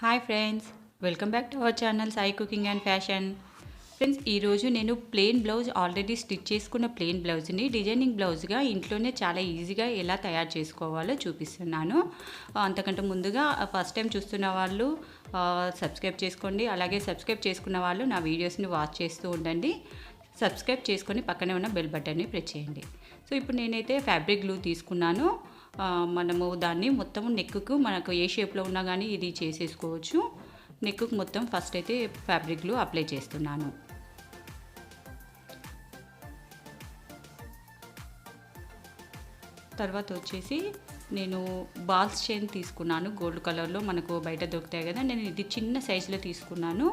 Hi friends, welcome back to our channel Sai cooking and fashion. Friends, ఈరోజు నేను plain blouse already stitch చేసుకున్న plain బ్లౌజ్ని designing బ్లౌజ్గా ఇంట్లోనే చాలా ఈజీగా ఎలా తయారు చేసుకోవాలో చూపిస్తున్నాను. అంతకంటే ముందుగా ఫస్ట్ టైం చూస్తున్న వాళ్ళు సబ్స్క్రైబ్ చేసుకోండి. అలాగే సబ్స్క్రైబ్ చేసుకున్న వాళ్ళు నా వీడియోస్ని వాచ్ చేస్తూ ఉండండి. సబ్స్క్రైబ్ చేసుకొని పక్కనే ఉన్న బెల్ బటన్ని ప్రెస్ చేయండి. సో ఇప్పుడు నేనైతే ఫ్యాబ్రిక్ గ్లూ తీసుకున్నాను. మనము దాన్ని మొత్తం నెక్కు మనకు ఏ షేప్లో ఉన్నా కానీ ఇది చేసేసుకోవచ్చు. నెక్కు మొత్తం ఫస్ట్ అయితే ఫ్యాబ్రిక్ గ్లూ అప్లై చేస్తున్నాను. తర్వాత వచ్చేసి నేను బాల్స్ చైన్ తీసుకున్నాను. గోల్డ్ కలర్లో మనకు బయట దొరుకుతాయి కదా, నేను ఇది చిన్న సైజులో తీసుకున్నాను.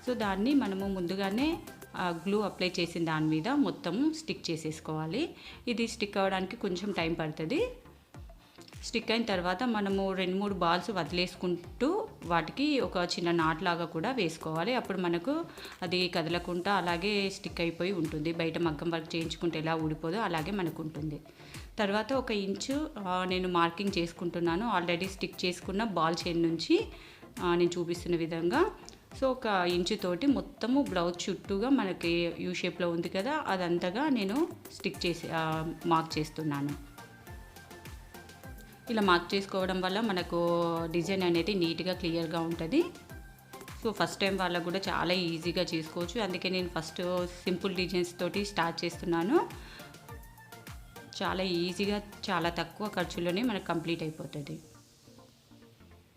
సో దాన్ని మనము ముందుగానే గ్లూ అప్లై చేసిన దాని మీద మొత్తం స్టిక్ చేసేసుకోవాలి. ఇది స్టిక్ అవ్వడానికి కొంచెం టైం పడుతుంది. స్టిక్ అయిన తర్వాత మనము 2-3 బాల్స్ వదిలేసుకుంటూ వాటికి ఒక చిన్న నాట్ లాగా కూడా వేసుకోవాలి. అప్పుడు మనకు అది కదలకుండా అలాగే స్టిక్ అయిపోయి ఉంటుంది. బయట మగ్గం వర్క్ చేయించుకుంటే ఎలా ఊడిపోదో అలాగే మనకు ఉంటుంది. తర్వాత 1 ఇంచు నేను మార్కింగ్ చేసుకుంటున్నాను. ఆల్రెడీ స్టిక్ చేసుకున్న బాల్ చైన్ నుంచి నేను చూపిస్తున్న విధంగా. సో 1 ఇంచు తోటి మొత్తము బ్లౌజ్ చుట్టూగా మనకి యూ షేప్లో ఉంది కదా, అదంతగా నేను స్టిక్ చేసి మార్క్ చేస్తున్నాను. ఇలా మార్క్ చేసుకోవడం వల్ల మనకు డిజైన్ అనేది నీట్గా క్లియర్గా ఉంటుంది. సో ఫస్ట్ టైం వాళ్ళకు కూడా చాలా ఈజీగా చేసుకోవచ్చు. అందుకే నేను ఫస్ట్ సింపుల్ డిజైన్స్ తోటి స్టార్ట్ చేస్తున్నాను. చాలా ఈజీగా చాలా తక్కువ ఖర్చులోనే మనకు కంప్లీట్ అయిపోతుంది.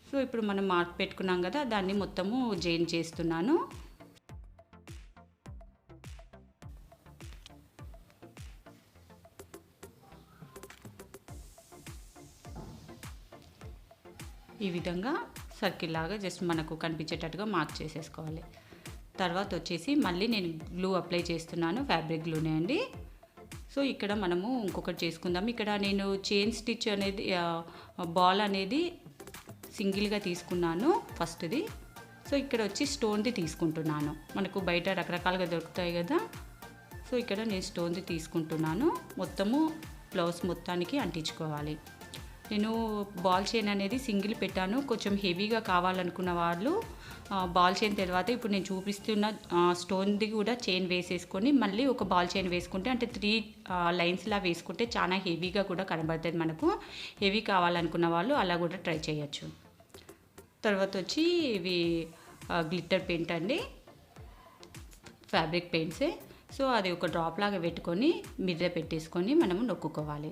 సో ఇప్పుడు మనం మార్క్ పెట్టుకున్నాం కదా, దాన్ని మొత్తము జాయిన్ చేస్తున్నాను. ఈ విధంగా సర్కిల్ లాగా జస్ట్ మనకు కనిపించేటట్టుగా మార్క్ చేసేసుకోవాలి. తర్వాత వచ్చేసి మళ్ళీ నేను గ్లూ అప్లై చేస్తున్నాను. ఫ్యాబ్రిక్ గ్లూనే అండి. సో ఇక్కడ మనము ఇంకొకటి చేసుకుందాం. ఇక్కడ నేను చైన్ స్టిచ్ అనేది బాల్ అనేది సింగిల్గా తీసుకున్నాను ఫస్ట్ది. సో ఇక్కడ వచ్చి స్టోన్ది తీసుకుంటున్నాను. మనకు బయట రకరకాలుగా దొరుకుతాయి కదా. సో ఇక్కడ నేను స్టోన్ది తీసుకుంటున్నాను. మొత్తము బ్లౌజ్ మొత్తానికి అంటించుకోవాలి. నేను బాల్ చైన్ అనేది సింగిల్ పెట్టాను. కొంచెం హెవీగా కావాలనుకున్న వాళ్ళు బాల్ చైన్ తర్వాత ఇప్పుడు నేను చూపిస్తున్న స్టోన్ది కూడా చైన్ వేసేసుకొని మళ్ళీ ఒక బాల్ చైన్ వేసుకుంటే, అంటే 3 లైన్స్లా వేసుకుంటే చాలా హెవీగా కూడా కనబడుతుంది మనకు. హెవీ కావాలనుకున్న వాళ్ళు అలా కూడా ట్రై చేయొచ్చు. తర్వాత వచ్చి ఇవి గ్లిట్టర్ పెయింట్ అండి, ఫ్యాబ్రిక్ పెయింట్సే. సో అది ఒక డ్రాప్ లాగా పెట్టుకొని మిర్ర పెట్టేసుకొని మనము నొక్కుకోవాలి.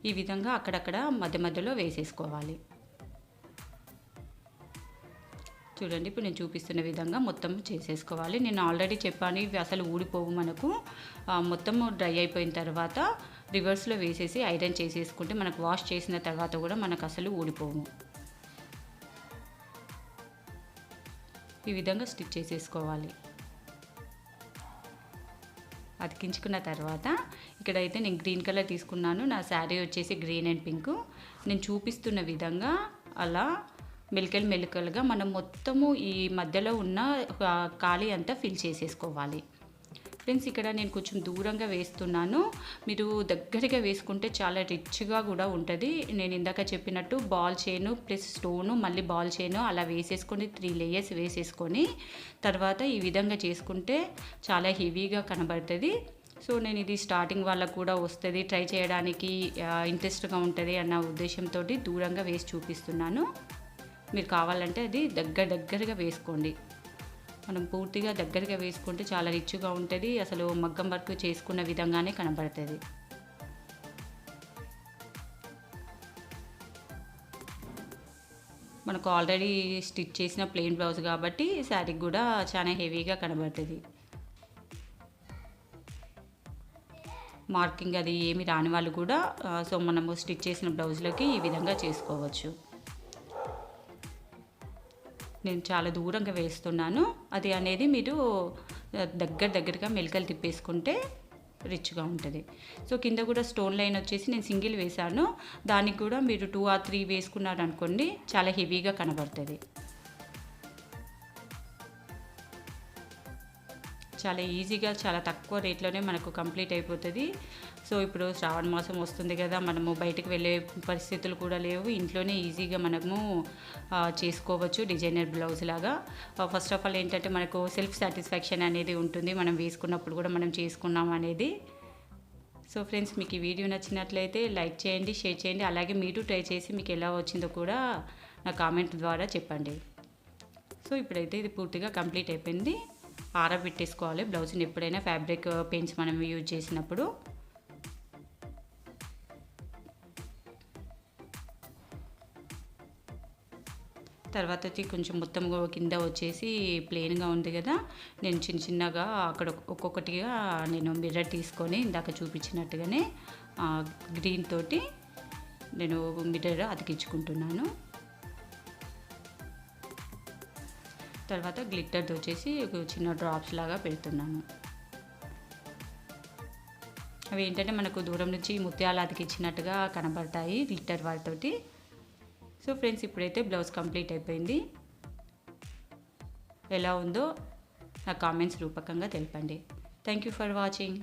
ఈ విధంగా అక్కడక్కడ మధ్య మధ్యలో వేసేసుకోవాలి. చూడండి, ఇప్పుడు నేను చూపిస్తున్న విధంగా మొత్తం చేసేసుకోవాలి. నేను ఆల్రెడీ చెప్పాను, ఇవి అసలు ఊడిపోవు మనకు. మొత్తం డ్రై అయిపోయిన తర్వాత రివర్స్లో వేసేసి ఐరన్ చేసేసుకుంటే మనకు వాష్ చేసిన తర్వాత కూడా మనకు అసలు ఊడిపోవు. ఈ విధంగా స్టిచ్ చేసేసుకోవాలి. అతికించుకున్న తర్వాత ఇక్కడైతే నేను గ్రీన్ కలర్ తీసుకున్నాను. నా శారీ వచ్చేసి గ్రీన్ అండ్ పింక్. నేను చూపిస్తున్న విధంగా అలా మెలికలుగా మనం మొత్తము ఈ మధ్యలో ఉన్న ఖాళీ అంతా ఫిల్ చేసేసుకోవాలి. ఫ్రెండ్స్, ఇక్కడ నేను కొంచెం దూరంగా వేస్తున్నాను. మీరు దగ్గరగా వేసుకుంటే చాలా రిచ్గా కూడా ఉంటుంది. నేను ఇందాక చెప్పినట్టు బాల్ చైను ప్లస్ స్టోను మళ్ళీ బాల్ చైను అలా వేసేసుకొని 3 లేయర్స్ వేసేసుకొని తర్వాత ఈ విధంగా చేసుకుంటే చాలా హెవీగా కనబడుతుంది. సో నేను ఇది స్టార్టింగ్ వాళ్ళకు కూడా వస్తుంది, ట్రై చేయడానికి ఇంట్రెస్ట్గా ఉంటుంది అన్న ఉద్దేశంతో దూరంగా వేసి చూపిస్తున్నాను. మీరు కావాలంటే అది దగ్గరగా వేసుకోండి. మనం పూర్తిగా దగ్గరగా వేసుకుంటే చాలా రిచ్గా ఉంటుంది. అసలు మగ్గం వర్క్ చేసుకున్న విధంగానే కనబడుతుంది. మనకు ఆల్రెడీ స్టిచ్ చేసిన ప్లెయిన్ బ్లౌజ్ కాబట్టి శారీకి కూడా చాలా హెవీగా కనబడుతుంది. మార్కింగ్ అది ఏమి రాని వాళ్ళు కూడా సో మనము స్టిచ్ చేసిన బ్లౌజ్లోకి ఈ విధంగా చేసుకోవచ్చు. నేను చాలా దూరంగా వేస్తున్నాను. అది అనేది మీరు దగ్గరగా మెలికలు తిప్పేసుకుంటే రిచ్గా ఉంటుంది. సో కింద కూడా స్టోన్ లైన్ వచ్చేసి నేను సింగిల్ వేశాను. దానికి కూడా మీరు 2 or 3 వేసుకున్నారనుకోండి చాలా హెవీగా కనబడుతుంది. చాలా ఈజీగా చాలా తక్కువ రేట్లోనే మనకు కంప్లీట్ అయిపోతుంది. సో ఇప్పుడు శ్రావణ మాసం వస్తుంది కదా, మనము బయటకు వెళ్ళే పరిస్థితులు కూడా లేవు, ఇంట్లోనే ఈజీగా మనము చేసుకోవచ్చు డిజైనర్ బ్లౌజ్ లాగా. ఫస్ట్ ఆఫ్ ఆల్ ఏంటంటే మనకు సెల్ఫ్ సాటిస్ఫాక్షన్ అనేది ఉంటుంది, మనం వేసుకున్నప్పుడు కూడా మనం చేసుకున్నాం అనేది. సో ఫ్రెండ్స్, మీకు ఈ వీడియో నచ్చినట్లయితే లైక్ చేయండి, షేర్ చేయండి, అలాగే మీరు ట్రై చేసి మీకు ఎలా వచ్చిందో కూడా నా కామెంట్ ద్వారా చెప్పండి. సో ఇప్పుడైతే ఇది పూర్తిగా కంప్లీట్ అయిపోయింది. ఆరబెట్టేసుకోవాలి బ్లౌజ్ని ఎప్పుడైనా ఫ్యాబ్రిక్ పెయింట్స్ మనం యూజ్ చేసినప్పుడు. తర్వాత వచ్చి కొంచెం మొత్తం కింద వచ్చేసి ప్లెయిన్గా ఉంది కదా, నేను చిన్న చిన్నగా అక్కడ ఒక్కొక్కటిగా నేను మిర్రర్ తీసుకొని ఇందాక చూపించినట్టుగానే గ్రీన్ తోటి నేను మిర్రర్ అతికించుకుంటున్నాను. తర్వాత గ్లిట్టర్తో వచ్చేసి చిన్న డ్రాప్స్ లాగా పెడుతున్నాను. అవి ఏంటంటే మనకు దూరం నుంచి ముత్యాలు అతికించినట్టుగా కనబడతాయి గ్లిట్టర్ వాటితోటి. సో ఫ్రెండ్స్, ఇప్పుడైతే బ్లౌజ్ కంప్లీట్ అయిపోయింది. ఎలా ఉందో నా కామెంట్స్ రూపకంగా తెలపండి. Thank you for watching.